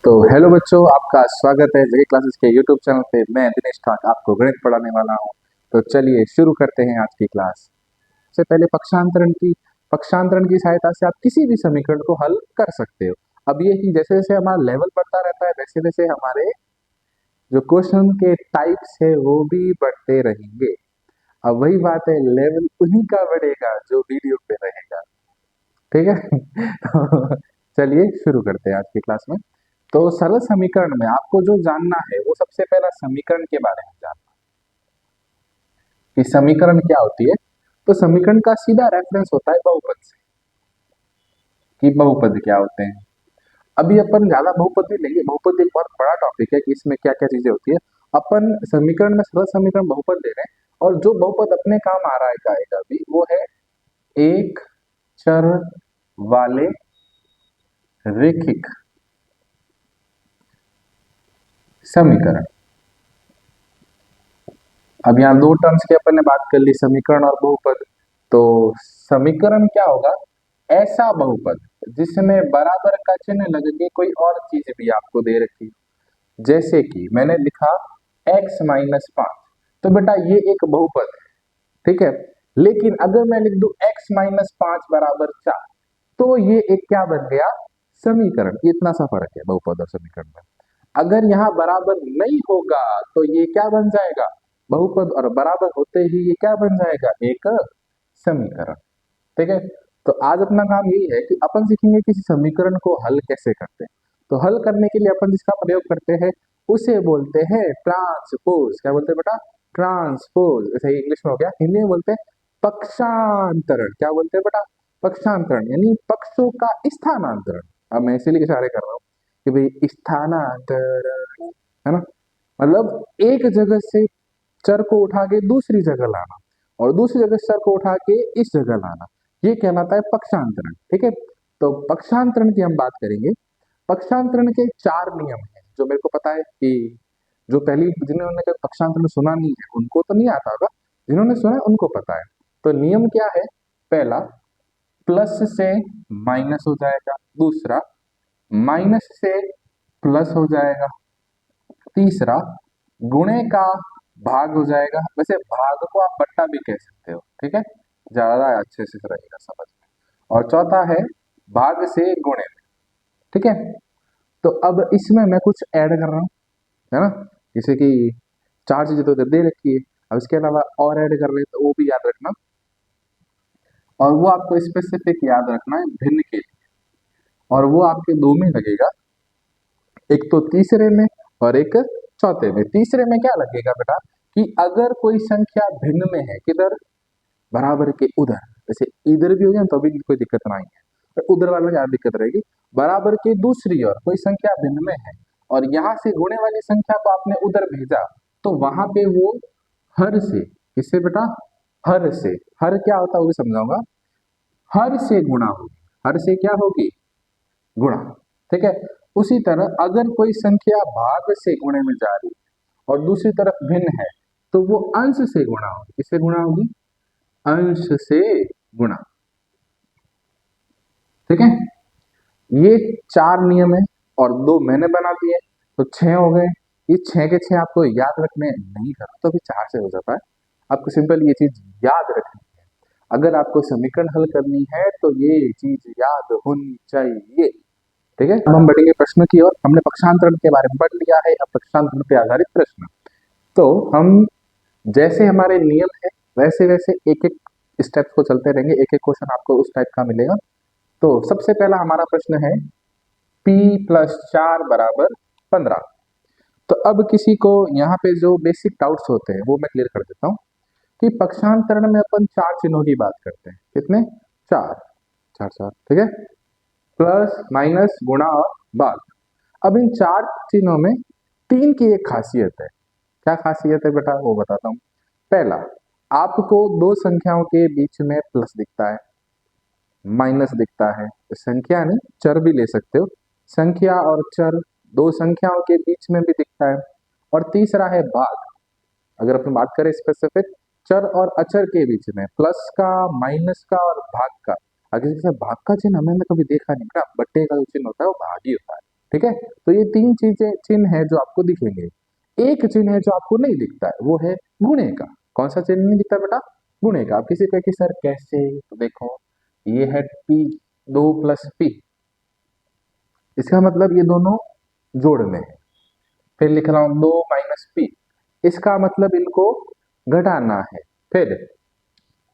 तो हेलो बच्चों, आपका स्वागत है जेके क्लासेस के यूट्यूब चैनल पे। मैं दिनेश ठाक आपको गणित पढ़ाने वाला हूँ। तो चलिए शुरू करते हैं आज की क्लास। सबसे पहले पक्षांतरण की सहायता से आप किसी भी समीकरण को हल कर सकते हो। अब ये कि जैसे जैसे हमारा लेवल बढ़ता रहता है वैसे वैसे हमारे जो क्वेश्चन के टाइप्स है वो भी बढ़ते रहेंगे। अब वही बात है, लेवल उन्हीं का बढ़ेगा जो वीडियो पे रहेगा। ठीक है। तो चलिए शुरू करते हैं आज की क्लास में। तो सरल समीकरण में आपको जो जानना है वो सबसे पहला समीकरण के बारे में जानना कि समीकरण क्या होती है। तो समीकरण का सीधा रेफरेंस होता है बहुपद से कि बहुपद क्या होते हैं। अभी अपन ज्यादा बहुपद नहीं लेंगे, बहुपद एक बहुत बड़ा टॉपिक है कि इसमें क्या क्या चीजें होती है। अपन समीकरण में सरल समीकरण बहुपद ले रहे हैं, और जो बहुपद अपने काम आ रहा है गाएगा अभी वो है एक चर वाले रैखिक समीकरण। अब यहाँ दो टर्म्स की अपन ने बात कर ली, समीकरण और बहुपद। तो समीकरण क्या होगा? ऐसा बहुपद जिसमें बराबर का चिन्ह लग के कोई और चीज भी आपको दे रखी, जैसे कि मैंने लिखा x-5। तो बेटा ये एक बहुपद है, ठीक है। लेकिन अगर मैं लिख दूं x-5 बराबर 4, तो ये एक क्या बन गया? समीकरण। इतना सा फर्क है बहुपद और समीकरण में। अगर यहाँ बराबर नहीं होगा तो ये क्या बन जाएगा? बहुपद। और बराबर होते ही ये क्या बन जाएगा? एक समीकरण। ठीक है। तो आज अपना काम यही है कि अपन सीखेंगे किसी समीकरण को हल कैसे करते हैं। तो हल करने के लिए अपन जिसका प्रयोग करते हैं उसे बोलते हैं ट्रांसपोज। क्या बोलते हैं बेटा? ट्रांसपोज। जैसे इंग्लिश में हो गया, हिंदी में बोलते हैं पक्षांतरण। क्या बोलते हैं बेटा? पक्षांतरण यानी पक्षों का स्थानांतरण। अब मैं इसीलिए इशारे कर रहा हूँ कि भाई स्थानांतरण, है ना। मतलब एक जगह से चर को उठा के दूसरी जगह लाना, और दूसरी जगह से चर को उठा के इस जगह लाना, ये कहलाता है पक्षांतरण। ठीक है। तो पक्षांतरण की हम बात करेंगे। पक्षांतरण के चार नियम हैं जो मेरे को पता है कि जो पहली जिन्होंने कभी पक्षांतरण सुना नहीं है उनको तो नहीं आता होगा, जिन्होंने सुना है उनको पता है। तो नियम क्या है? पहला, प्लस से माइनस हो जाएगा। दूसरा, माइनस से प्लस हो जाएगा। तीसरा, गुणे का भाग हो जाएगा। वैसे भाग को आप बट्टा भी कह सकते हो, ठीक है, ज्यादा अच्छे से रहेगा समझ में। और चौथा है भाग से गुणे में। ठीक है। तो अब इसमें मैं कुछ ऐड कर रहा हूँ, है ना। जैसे कि चार चीजें तो दे रखी है, अब इसके अलावा और ऐड कर रहे हैं तो वो भी याद रखना। और वो आपको स्पेसिफिक याद रखना है भिन्न के लिए, और वो आपके दो में लगेगा, एक तो तीसरे में और एक चौथे में। तीसरे में क्या लगेगा बेटा कि अगर कोई संख्या भिन्न में है, किधर? बराबर के उधर। जैसे इधर भी हो जाए तो भी कोई दिक्कत नहीं है, पर उधर वाले में ज्यादा दिक्कत रहेगी। बराबर के दूसरी ओर कोई संख्या भिन्न में है और यहाँ से गुणे वाली संख्या को आपने उधर भेजा, तो वहां पे वो हर से, किससे बेटा? हर से। हर क्या होता है वो भी समझाऊंगा। हर से गुणा होगी। हर से क्या होगी? गुणा। ठीक है। उसी तरह अगर कोई संख्या भाग से गुणे में जा रही है और दूसरी तरफ भिन्न है, तो वो अंश से गुणा होगी। किससे गुणा होगी? अंश से गुणा। ठीक है। ये चार नियम है और दो मैंने बना दिए, तो छह हो गए। ये छह के छह आपको याद रखने नहीं करो तो भी चार से हो जाता है। आपको सिंपल ये चीज याद रखनी है। अगर आपको समीकरण हल करनी है तो ये चीज याद होनी चाहिए। ठीक है। अब हम बढ़ेंगे प्रश्न की ओर। हमने पक्षांतरण के बारे में पढ़ लिया है, अब पक्षांतरण पे आधारित प्रश्न। तो हम जैसे हमारे नियम है वैसे वैसे एक एक स्टेप्स को चलते रहेंगे, एक एक क्वेश्चन आपको उस टाइप का मिलेगा। तो सबसे पहला हमारा प्रश्न है p + 4 = 15। तो अब किसी को यहाँ पे जो बेसिक डाउट्स होते हैं वो मैं क्लियर कर देता हूँ कि पक्षांतरण में अपन चार चिन्हों की बात करते हैं। कितने? चार। चार चार, ठीक है। प्लस माइनस गुणा और भाग। अब इन चार चिन्हों में तीन की एक खासियत है। क्या खासियत है बेटा वो बताता हूँ। पहला, आपको दो संख्याओं के बीच में प्लस दिखता है, माइनस दिखता है। तो संख्या नहीं, चर भी ले सकते हो। संख्या और चर दो संख्याओं के बीच में भी दिखता है। और तीसरा है भाग। अगर अपन बात करें स्पेसिफिक, चर और अचर के बीच में प्लस का, माइनस का और भाग का। अगर जैसे भाग का चिन्ह हमने कभी देखा नहीं बेटा, बट्टे का जो चिन्ह होता है वो भाग ही होता है। ठीक है। तो ये तीन चीजें चिन्ह है जो आपको दिखेंगे। एक चिन्ह है जो आपको नहीं दिखता है, वो है गुणे का। कौन सा चिन्ह नहीं दिखता बेटा? गुणे का। आप किसी कहे कि सर कैसे, तो देखो ये है पी, 2 + पी, इसका मतलब ये दोनों जोड़ में है। फिर लिख रहा हूं 2 - पी, इसका मतलब इनको घटाना है। फिर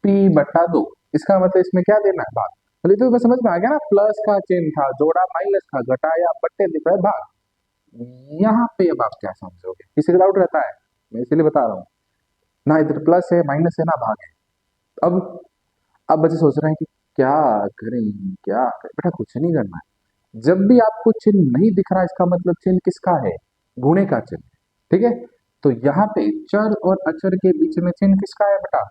p/2, इसका मतलब इसमें क्या देना है? भाग। बोले तो समझ में आ गया ना, प्लस का चिन्ह था, जोड़ा माइनस का, घटाया बट्टे दिख रहा है, भाग। यहाँ पे अब आप क्या समझोगे? किसी का डाउट रहता है? मैं इसीलिए बता रहा हूँ ना, इधर प्लस है माइनस है ना भाग है। अब अब बच्चे सोच रहे हैं कि क्या करें, क्या करें? बेटा कुछ नहीं करना है। जब भी आपको चिन्ह नहीं दिख रहा, इसका मतलब चिन्ह किसका है? गुणे का चिन्ह। ठीक है। तो यहाँ पे चर और अचर के बीच में चिन्ह किसका है बेटा?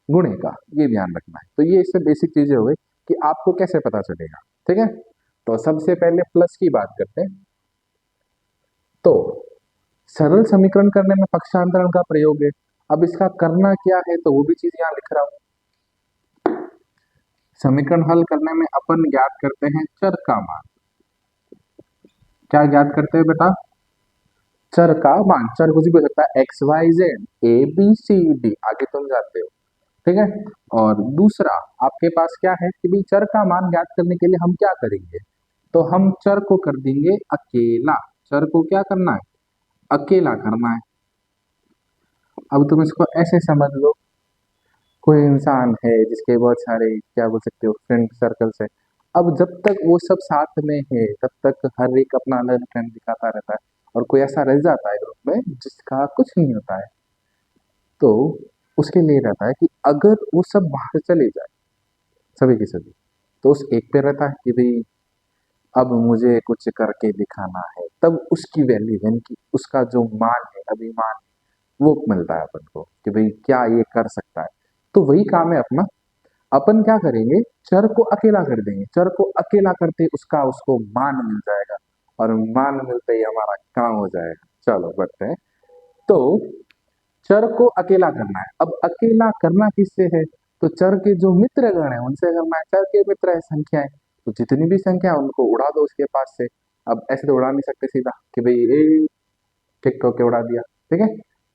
गुणे का। ये ध्यान रखना है। तो ये इससे बेसिक चीजें हो गई कि आपको कैसे पता चलेगा। ठीक है। तो सबसे पहले प्लस की बात करते हैं। तो सरल समीकरण करने में पक्षांतरण का प्रयोग है। अब इसका करना क्या है, तो वो भी चीज यहाँ लिख रहा हूं। समीकरण हल करने में अपन ज्ञात करते हैं चर का मान। क्या ज्ञात करते हैं बेटा? चर का मान। चर कुछ भी हो सकता है, X Y Z, A B C D, आगे तुम जानते हो। ठीक है। और दूसरा आपके पास क्या है कि भाई चर का मान ज्ञात करने के लिए हम क्या करेंगे? तो हम चर को कर देंगे अकेला। चर को क्या करना है? अकेला करना है। अब तुम इसको ऐसे समझ लो, कोई इंसान है जिसके बहुत सारे क्या बोल सकते हो फ्रेंड सर्कल्स है। अब जब तक वो सब साथ में है तब तक हर एक अपना अलग फ्रेंड दिखाता रहता है, और कोई ऐसा रह जाता है ग्रुप में जिसका कुछ नहीं होता है, तो उसके लिए रहता है कि अगर वो सब बाहर चले जाए, सभी के सभी, तो उस एक पे रहता है कि भाई अब मुझे कुछ करके दिखाना है, तब उसकी वैल्यू यानी कि उसका जो मान है, अभिमान है, वो मिलता है अपन को कि भाई क्या ये कर सकता है। तो वही काम है अपना। अपन क्या करेंगे? चर को अकेला कर देंगे। चर को अकेला करते ही उसका उसको मान मिल जाएगा, और मान मिलते ही हमारा काम हो जाएगा। चलो बढ़ते हैं। तो चर को अकेला करना है। अब अकेला करना किससे है? तो चर के जो मित्र गण है उनसे करना है। चर के मित्र है संख्याएं, तो जितनी भी संख्या है उनको उड़ा दो उसके पास से। अब ऐसे तो उड़ा नहीं सकते सीधा कि भाई ए ठीक करके उड़ा दिया। ठीक है।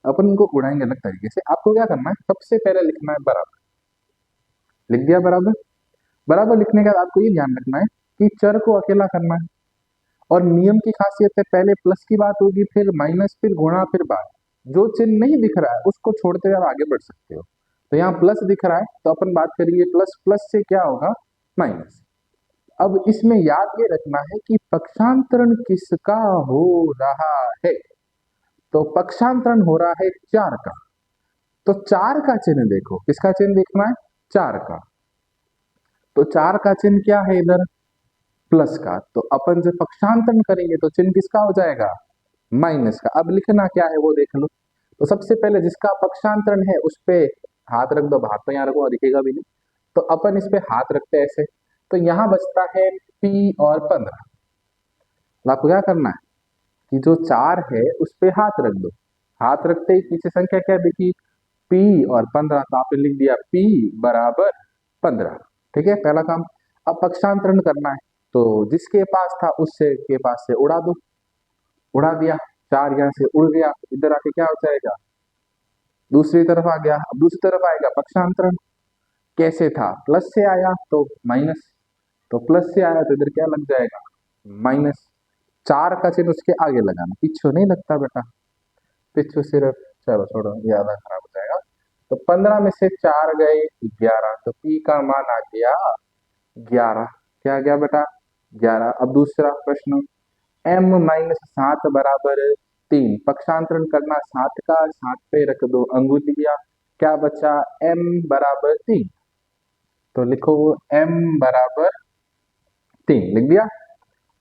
अपन उनको उड़ाएंगे अलग तरीके से। आपको क्या करना है? सबसे पहले लिखना है बराबर। लिख दिया बराबर। बराबर लिखने के बाद आपको ये ध्यान रखना है कि चर को अकेला करना है। और नियम की खासियत है, पहले प्लस की बात होगी, फिर माइनस, फिर गुणा, फिर बार। जो चिन्ह नहीं दिख रहा है उसको छोड़ते हुए आप आगे बढ़ सकते हो। तो यहाँ प्लस दिख रहा है तो अपन बात करेंगे प्लस, प्लस से क्या होगा? माइनस। अब इसमें याद ये रखना है कि पक्षांतरण किसका हो रहा है? तो पक्षांतरण हो रहा है 4 का। तो 4 का चिन्ह देखो, किसका चिन्ह देखना है? 4 का। तो 4 का चिन्ह क्या है इधर? प्लस का। तो अपन जब पक्षांतरण करेंगे तो चिन्ह किसका हो जाएगा? माइनस का। अब लिखना क्या है वो देख लो। तो सबसे पहले जिसका पक्षांतरण है उस पे हाथ रख दो। हाथ तो यहाँ रखो, दिखेगा भी नहीं। तो अपन इस पे हाथ रखते हैं ऐसे। तो यहाँ बचता है p और 15। तो आपको क्या करना है कि जो 4 है उस पे हाथ रख दो। हाथ रखते ही पीछे संख्या क्या दिखी? p और 15। तो आपने लिख दिया p बराबर 15। ठीक है, पहला काम। अब पक्षांतरण करना है, तो जिसके पास था उससे के पास से उड़ा दो। उड़ा दिया। 4 यहाँ से उड़ गया, इधर आके क्या हो जाएगा? दूसरी तरफ आ गया। अब दूसरी तरफ आएगा पक्षांतरण। कैसे था? प्लस से आया तो माइनस, तो प्लस से आया तो इधर क्या लग जाएगा? माइनस। 4 का चिन्ह उसके आगे लगाना, पीछे नहीं लगता बेटा। पीछे सिर्फ, चलो छोड़ो, ज्यादा खराब हो जाएगा। तो 15 में से 4 गए 11, तो पी का मान आ गया 11। क्या आ गया बेटा? 11। अब दूसरा प्रश्न, m - 7 बराबर 3। पक्षांतरण करना 7 का, 7 पे रख दो अंगुलियां। क्या बचा? m बराबर 3। तो लिखो m बराबर 3, लिख दिया।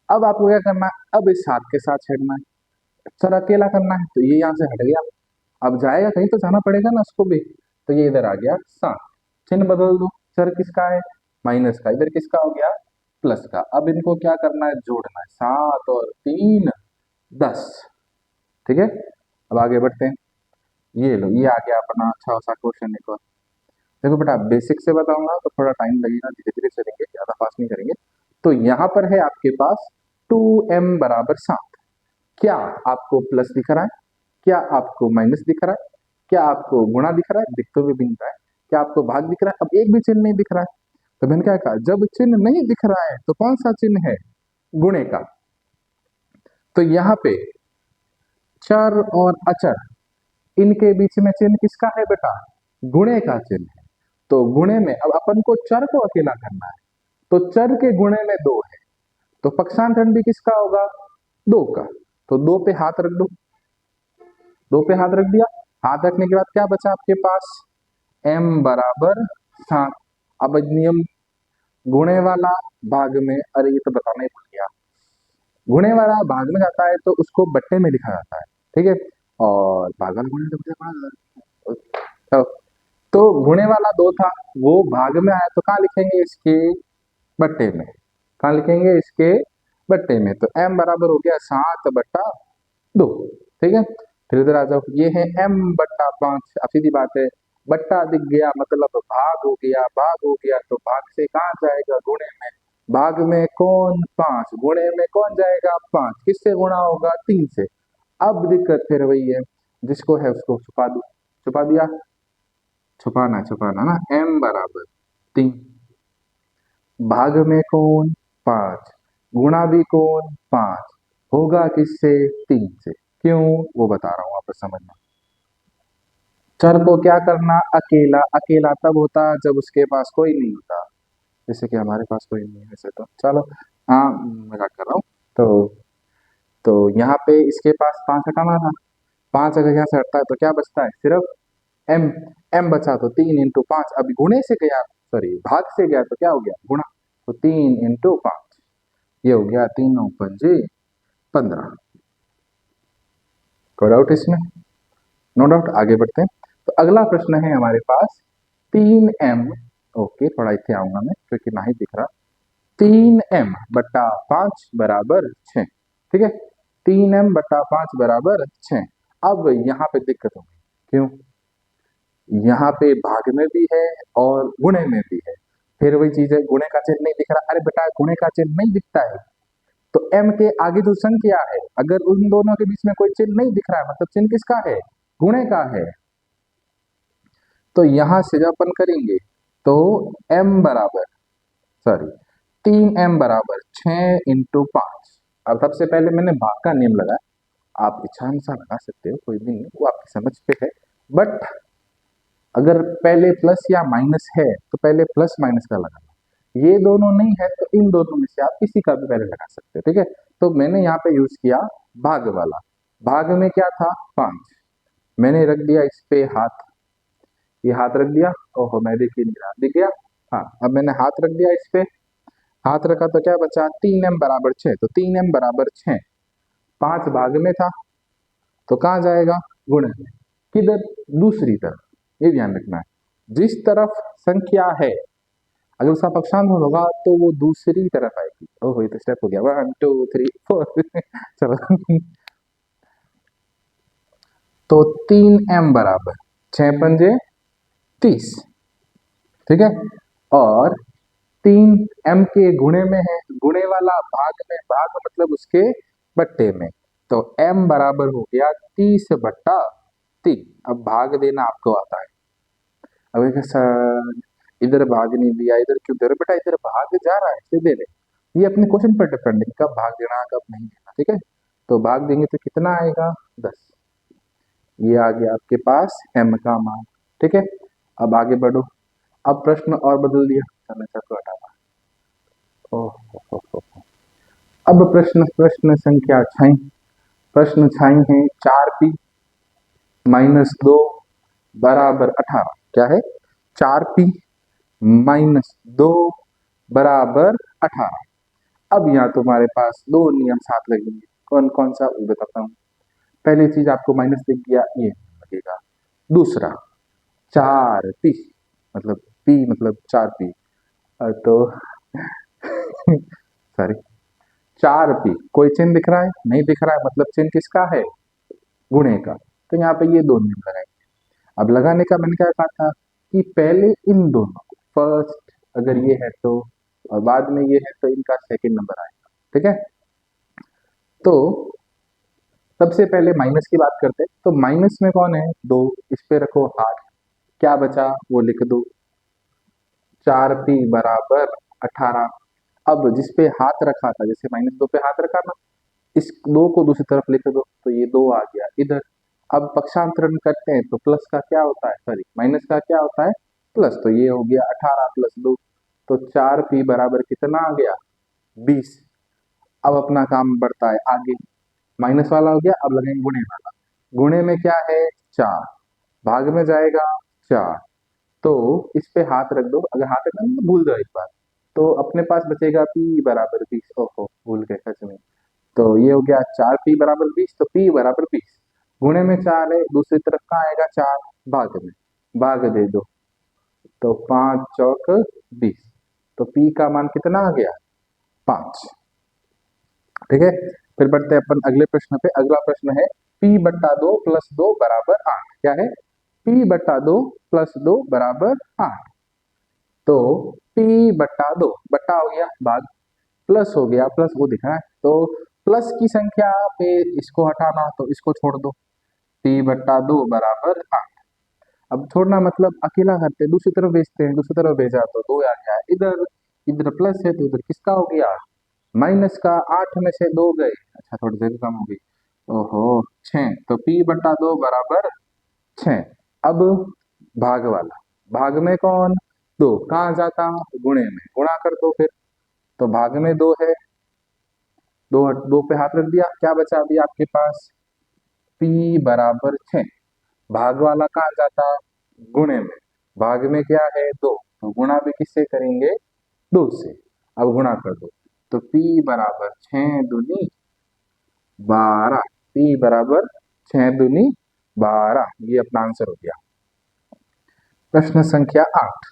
अब आपको क्या करना है? अब इस 7 के साथ छेड़ना है। सर अकेला करना है तो ये यहाँ से हट गया। अब जाएगा कहीं तो जाना पड़ेगा ना उसको भी। तो ये इधर आ गया 7। चिन्ह बदल दो। सर किसका है? माइनस का। इधर किसका हो गया? प्लस का। अब इनको क्या करना है? जोड़ना है। 7 और 3 10। ठीक है। अब आगे बढ़ते हैं। ये लो, ये आ गया अपना अच्छा सा क्वेश्चन एक और। देखो बेटा, बेसिक से बताऊंगा तो थोड़ा टाइम लगेगा, धीरे धीरे चलेंगे, ज्यादा फास्ट नहीं करेंगे। तो यहाँ पर है आपके पास 2m बराबर 7। क्या आपको प्लस दिख रहा है, क्या आपको माइनस दिख रहा है, क्या आपको गुणा दिख रहा है, दिख तो भी नहीं रहा है, क्या आपको भाग दिख रहा है? अब एक भी चिन्ह नहीं दिख रहा है। तो मैंने क्या कहा, जब चिन्ह नहीं दिख रहा है तो कौन सा चिन्ह है, गुणे का। तो यहाँ पे चर और अचर, इनके बीच में चिन्ह किसका है बेटा, गुणे का चिन्ह है। तो गुणे में अब अपन को चर को अकेला करना है, तो चर के गुणे में 2 है, तो पक्षांतरण भी किसका होगा, 2 का। तो 2 पे हाथ रख दो, 2 पे हाथ रख दिया। हाथ रखने के बाद क्या बचा आपके पास, m बराबर 7। अब नियम, गुणे वाला भाग में, अरे ये तो बताना ही भूल गया, गुणे वाला भाग में जाता है तो उसको बट्टे में लिखा जाता है, ठीक है। और भागल गुणे तो मुझे पता था। तो गुणे वाला 2 था, वो भाग में आया तो कहाँ लिखेंगे, इसके बट्टे में। कहाँ लिखेंगे, इसके बट्टे में। तो m बराबर हो गया 7/2, ठीक है। फिर इधर आ जाओ, ये है m/5। अब सीधी बात है, बट्टा दिख गया मतलब भाग हो गया, भाग हो गया तो भाग से कहाँ जाएगा, गुणे में। भाग में कौन, 5, गुणे में कौन जाएगा, 5। किससे गुणा होगा, 3 से। अब दिक्कत फिर वही है, जिसको है उसको छुपा दो, छुपा दिया, छुपाना छुपाना ना, m बराबर 3, भाग में कौन, 5, गुणा भी कौन, 5, होगा किससे, 3 से। क्यों, वो बता रहा हूं, आप समझना। चर को क्या करना, अकेला। अकेला तब होता जब उसके पास कोई नहीं होता, जैसे कि हमारे पास कोई नहीं है वैसे तो। चलो, हाँ मजाक कर रहा हूँ। तो यहाँ पे इसके पास 5 हटाना था। 5 अगर यहाँ से हटता है तो क्या बचता है, सिर्फ m। m बचा तो 3 × 5। अभी गुणे से गया, सॉरी भाग से गया तो क्या हो गया, गुणा। तो 3 × 5, ये हो गया 3×9 = 15। कोई डाउट इसमें, नो डाउट। आगे बढ़ते हैं। तो अगला प्रश्न है हमारे पास, 3m, ओके थोड़ा इतने आऊंगा मैं क्योंकि ना ही दिख रहा, 3m/5 बराबर 6, ठीक है। 3m/5 बराबर 6। अब यहाँ पे दिक्कत होगी, क्यों, यहाँ पे भाग में भी है और गुणे में भी है। फिर वही चीज है, गुणे का चिन्ह नहीं दिख रहा, अरे बेटा गुणे का चिन्ह नहीं दिखता है तो m के आगे जो संख्या है, अगर उन दोनों के बीच में कोई चिन्ह नहीं दिख रहा है मतलब चिन्ह किसका है, गुणे का है। तो यहां से जब अपन करेंगे तो m बराबर, सॉरी 3m बराबर 6 × 5। अब सबसे पहले मैंने भाग का नियम लगाया, आप इच्छा अनुसार लगा सकते हो, कोई भी नहीं, वो आपकी समझ पे है। बट अगर पहले प्लस या माइनस है तो पहले प्लस माइनस का लगाना, ये दोनों नहीं है तो इन दोनों में से आप किसी का भी पहले लगा सकते हो, ठीक है। तो मैंने यहाँ पे यूज किया भाग वाला। भाग में क्या था, 5, मैंने रख दिया इस पे हाथ, ये हाथ रख दिया, ओहो मैं देख ही नहीं रहा, दिख गया। हाँ, अब मैंने हाथ रख दिया इस पे, हाथ रखा तो क्या बचा, 3m बराबर 6। तो 3m बराबर 6, 5 भाग में था तो कहाँ जाएगा, गुणे में। किधर, दूसरी तरफ। ये ध्यान रखना है, जिस तरफ संख्या है अगर उसका पक्षांतर होगा तो वो दूसरी तरफ आएगी। ओहो ये तो स्टेप हो गया, 1 2 3 4 चलो। तो 3m बराबर 6×5 = 30, ठीक है। और 3m के गुणे में है, गुणे वाला भाग में, भाग मतलब उसके बट्टे में। तो m बराबर हो गया 30/3। अब भाग देना आपको आता है। अब एक सर इधर भाग नहीं दिया, इधर क्यों दे रहे बेटा, इधर भाग जा रहा है इसलिए दे रहे। ये अपने क्वेश्चन पर डिपेंड है कब भाग देना कब नहीं देना, ठीक है। तो भाग देंगे तो कितना आएगा, 10। ये आ गया आपके पास m का मान, ठीक है। अब आगे बढ़ो, अब प्रश्न और बदल दिया, चलो सबको हटाना। ओह, अब प्रश्न, प्रश्न संख्या 6, प्रश्न 6 है, 4p - 2 बराबर 18। क्या है, 4p - 2 बराबर 18। अब यहाँ तुम्हारे पास दो नियम साथ लगेंगे, कौन कौन सा वो बताता हूँ। पहली चीज आपको माइनस दिख गया, ये लगेगा। दूसरा 4p मतलब p मतलब 4p, तो सॉरी 4p, कोई चिन्ह दिख रहा है, नहीं दिख रहा है मतलब चिन्ह किसका है, गुणे का। तो यहाँ पे ये दो नियम लगाएंगे। अब लगाने का मैंने क्या कहा था कि पहले इन दोनों को, फर्स्ट अगर ये है तो, और बाद में ये है तो इनका सेकंड नंबर आएगा, ठीक है। तो सबसे पहले माइनस की बात करते हैं। तो माइनस में कौन है? दो। इस पे रखो हाथ। क्या बचा वो लिख दो। 4p बराबर 18। अब जिस पे हाथ रखा था, जैसे -2 पे हाथ रखा ना, इस दो को दूसरी तरफ लिख दो, तो ये दो आ गया इधर। अब पक्षांतरण करते हैं तो प्लस का क्या होता है, सॉरी माइनस का क्या होता है, प्लस। तो ये हो गया 18 + 2। तो 4p बराबर कितना आ गया? 20। अब अपना काम बढ़ता है आगे। माइनस वाला हो गया, अब लगेंगे गुणे वाला। गुणे में क्या है? 4। भाग में जाएगा 4। तो इस पे हाथ रख दो, अगर हाथ रखना तो भूल जाओ एक बार। तो अपने पास बचेगा p बराबर 20। ओहो, भूल गए सच में। तो ये हो गया 4p बराबर 20। तो p बराबर 20। गुणे में 4 है, दूसरी तरफ कहाँ आएगा 4? भाग में। भाग दे दो। तो 5 चौक 20। तो p का मान कितना आ गया? 5। ठीक है। फिर बढ़ते हैं अपन अगले प्रश्न पे। अगला प्रश्न है p/2 + 2 बराबर 8। क्या है? p/2 + 2 बराबर 8। तो p/2 बट्टा हो गया भाग, प्लस हो गया, प्लस वो दिख रहा है। तो प्लस की संख्या पे इसको हटाना, तो इसको छोड़ दो। p/2 बराबर 8। अब छोड़ना मतलब अकेला करते हैं, दूसरी तरफ भेजते हैं। दूसरी तरफ भेजा तो 2 आ गया इधर। इधर प्लस है तो इधर किसका हो गया? माइनस का। 8 में से 2 गए, अच्छा थोड़ी देर कम हो गई। ओहो, 6। तो p/2 बराबर 6। अब भाग वाला। भाग में कौन? 2 कहाँ जाता? गुणे में। गुणा कर दो फिर। तो भाग में 2 है, 2 2 पे हाथ रख दिया, क्या बचा अभी आपके पास? p बराबर 6। भाग वाला कहाँ जाता? गुणे में। भाग में क्या है? 2। तो गुणा भी किससे करेंगे? 2 से। अब गुणा कर दो। तो p बराबर 6 दूनी 12। p बराबर 6 दूनी 12। ये अपना आंसर हो गया। प्रश्न संख्या 8।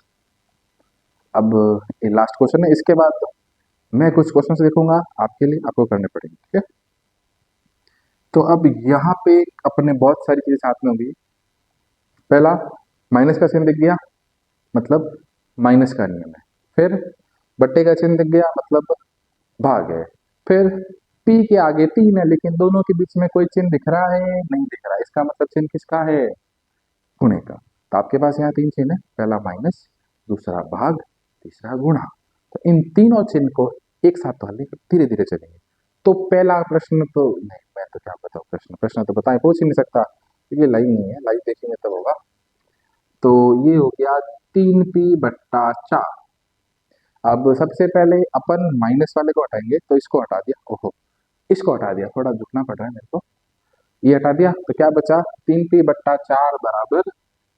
अब ये लास्ट क्वेश्चन है, इसके बाद मैं कुछ क्वेश्चन देखूंगा आपके लिए, आपको करने पड़ेंगे, ठीक है। तो अब यहाँ पे अपने बहुत सारी चीजें साथ में होंगी। पहला, माइनस का चिन्ह दिख गया, मतलब माइनस का नियम है। फिर बट्टे का चिन्ह दिख गया, मतलब भाग है। फिर p के आगे 3 है, लेकिन दोनों के बीच में कोई चिन्ह दिख रहा है? नहीं दिख रहा। इसका मतलब चिन्ह किसका है? गुणे का। तो आपके पास यहाँ 3 चिन्ह है, पहला माइनस, दूसरा भाग, तीसरा गुणा। तो इन तीनों चिन्ह को एक साथ तो हल नहीं, धीरे धीरे चलेंगे। तो पहला प्रश्न तो नहीं, मैं तो क्या बताऊँ, प्रश्न प्रश्न तो बताए पूछ ही नहीं सकता, ये लाइव नहीं है, लाइव देखेंगे तब होगा। तो ये हो गया 3p/4। अब सबसे पहले अपन माइनस वाले को हटाएंगे, तो इसको हटा दिया। ओहो, इसको हटा दिया, थोड़ा झुकना पड़ रहा है मेरे को। ये हटा दिया तो क्या बचा? 3p/4 बराबर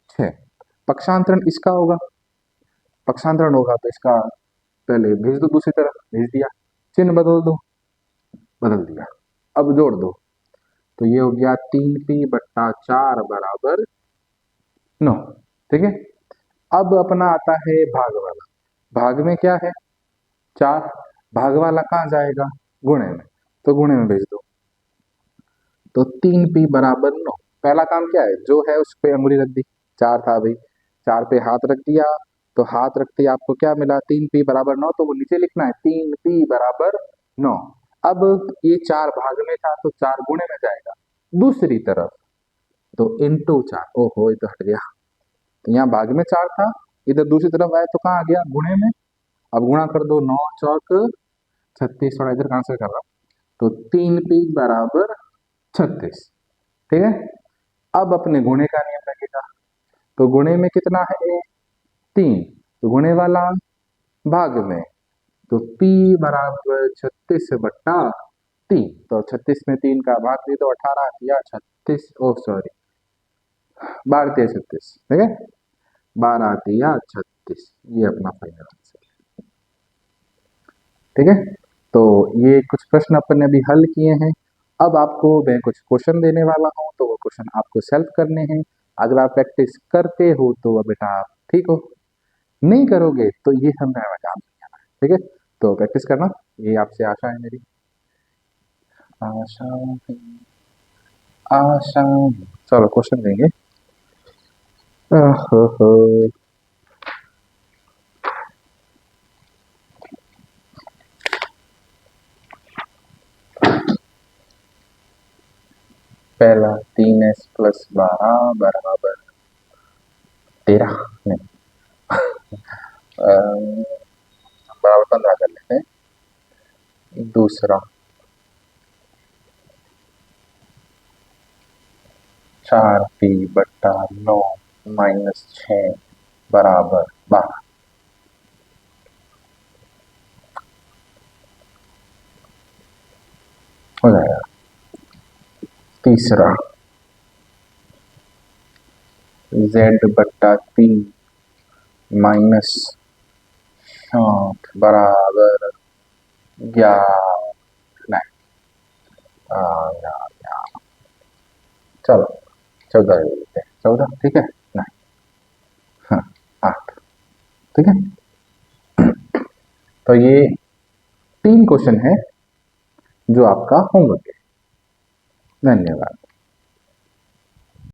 6। पक्षांतरण इसका होगा। पक्षांतरण होगा तो इसका पहले भेज दो, दूसरी तरफ भेज दिया। चिन्ह बदल दो, बदल दिया। अब जोड़ दो, तो ये हो गया 3p/4 बराबर 9। ठीक है। अब अपना आता है भाग वाला। भाग में क्या है? 4। भाग वाला कहाँ जाएगा? गुणे में। तो गुणे में भेज दो। तो 3p बराबर 9। पहला काम क्या है? जो है उस पे अंगुली रख दी। 4 था भाई, 4 पे हाथ रख दिया। तो हाथ रखते ही आपको क्या मिला? 3p बराबर 9। तो वो नीचे लिखना है 3p बराबर 9। अब ये 4 भाग में था, तो 4 गुणे में जाएगा दूसरी तरफ। तो इंटू 4। ओहो, ये तो हट गया। तो यहाँ भाग में 4 था, इधर दूसरी तरफ आया तो कहाँ आ गया? गुणे में। अब गुणा कर दो, 9 चौक 36। थोड़ा इधर आंसर कर रहा हूँ। तो 3p बराबर 36। ठीक है। अब अपने गुणे का नियम लगेगा। तो गुणे में कितना है? 3। तो गुणे वाला भाग में। तो p बराबर 36/3। तो 36 में 3 का भाग दे दो, 18 या 36, ओ सॉरी 12 या 36। ठीक है, 12 या 36। ये अपना फाइनल आंसर। ठीक है। तो ये कुछ प्रश्न अपन ने अभी हल किए हैं। अब आपको मैं कुछ क्वेश्चन देने वाला हूँ, तो वो क्वेश्चन आपको सेल्फ करने हैं। अगर आप प्रैक्टिस करते हो तो बेटा आप ठीक हो, नहीं करोगे तो ये हमें काम नहीं आना है। ठीक है। तो प्रैक्टिस करना, ये आपसे आशा है मेरी। आशा है, आशा है। चलो क्वेश्चन देंगे। हो। पहला 3s+12 बराबर 13, नहीं बराबर 15 कर लेते हैं। दूसरा 4p/9 -6 बराबर 12। हो जाएगा। तीसरा z/3 -7 बराबर 11। नहीं, चलो 14 ले लेते हैं। 14 ठीक है। नहीं, हाँ 8 ठीक है। तो ये 3 क्वेश्चन है जो आपका होमवर्क है। धन्यवाद।